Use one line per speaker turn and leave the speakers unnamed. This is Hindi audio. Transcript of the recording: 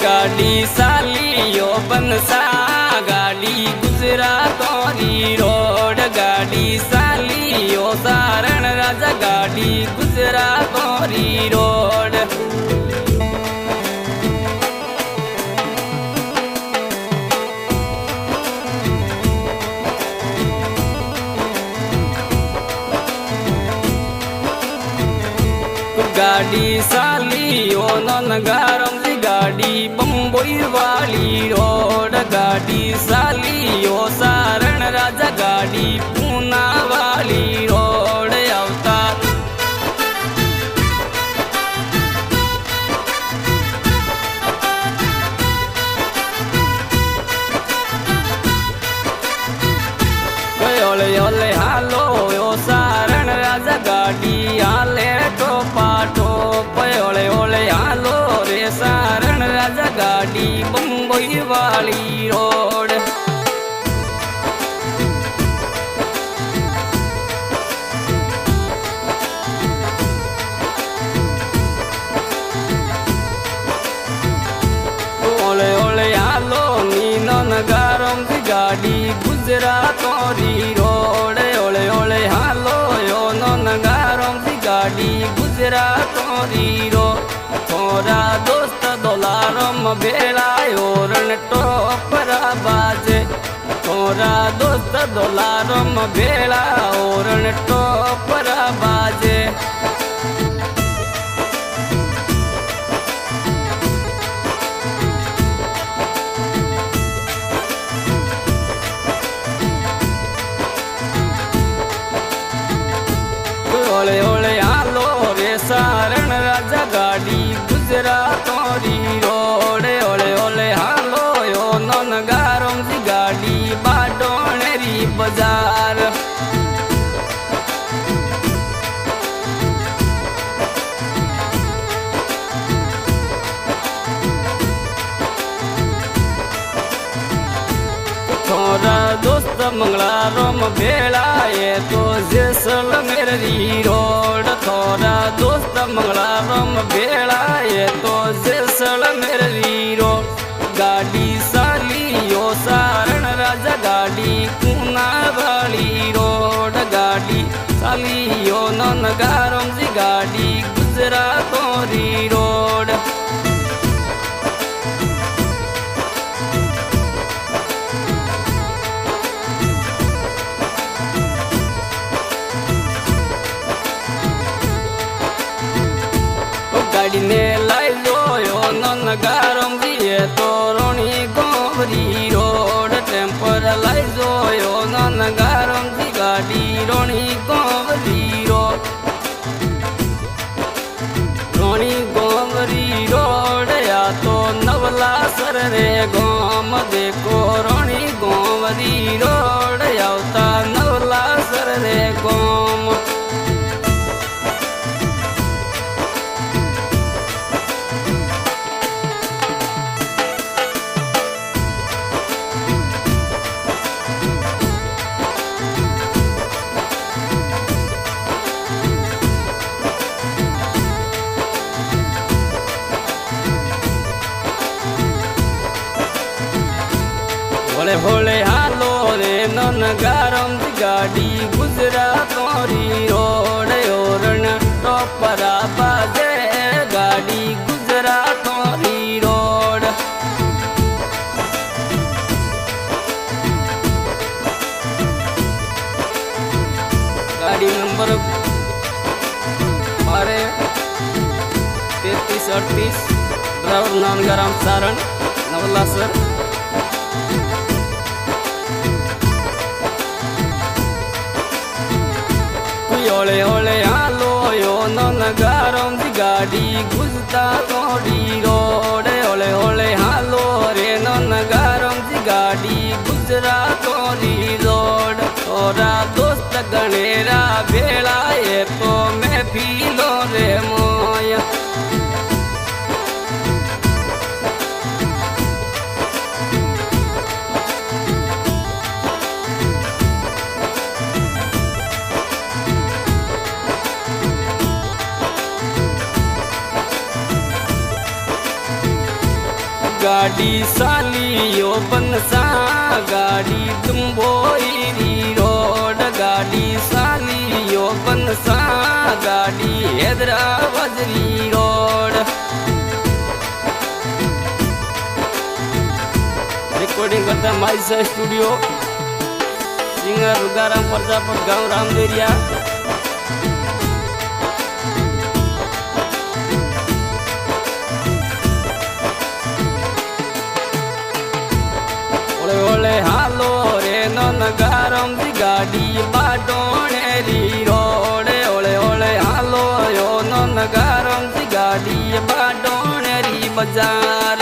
गाड़ी सालियो बनसा गाड़ी गुजरातोरी रोड गाड़ी सालियो सारण राजा गाड़ी गुजरातोरी रोड गाड़ी सालियो ननगारम जी गाड़ी बम्बई वाली रोड गाड़ी सालियो सारण राजा गाड़ी पूना वाली रोड आवता ओले ओले हालो यो सारण राजा गाड़ी हाले तो पाटो ओले ओले हालो रे सारण राजा गाड़ी बम्बई वाली रोड ओले ओले हालो नीनो नगारम की गाड़ी गुजरातोरी रोड ओले ओले हालो यो नगारम की गाड़ी गुजरातोरी रोड थोड़ा दोस्त दोलारम बेलायो रण टोपरा बाजे थोड़ा दोस्त दोलारम बेला रण टोपरा बाजे ओले ओले हालो रे सारण राजा गाड़ी गुजरातोरी रोड ओले ओले हालो यो नगारम जी गाड़ी बाडोनेरी बाजार थोड़ा दोस्त मंगलारम बेला ये तो जैसलमेर रोड थोड़ा दोस्त मंगलारम बेला ये तो जैसलमेर रोड गाड़ी सालियो सारण राजा गाड़ी पूना वाली रोड गाड़ी सालियो ननगारम जी गाड़ी गुजरातोरी रोड गाड़ी ने लाई लो यो नगारम दिए तो रोनी गोवरी रोड टेम्पर लाई जो यो नगारम दी गाड़ी रोनी गोवरी रोड रोनी गोवरी रोड या तो नवला सर रे गोम देखो रोनी गोवरी रोड यावता नवला सर रे गोम होले होले हालो रे नगारम जी गाड़ी गुजरातोरी रोड ओरण टोपरा बाजे गाड़ी गुजरातोरी रोड गाड़ी नंबर 3338 ड्राइवर ननगारम सारण नवला सर ओले ओले हालो यो नगारम जी गाड़ी गुजरातोरी रोड ओले ओले हालो रे नगारम जी गाड़ी गुजरातोरी रोड थोड़ा दोस्त गणेरा बेला ये तो मैं पीलो रे मोया गाड़ी सालियो बनसा गाड़ी डुम्बोरी रोड गाड़ी सालियो बनसा गाड़ी हैदराबादी रोड रिकॉर्डिंग करता माइसा स्टूडियो सिंगर रुगाराम प्रजापत गांव रामदेरिया ओले ओले हालो रे नगारम दी गाड़ी बाडोणेरी रोड ओले ओले हालो यो नगारम दी गाड़ी बाडोणेरी बाजार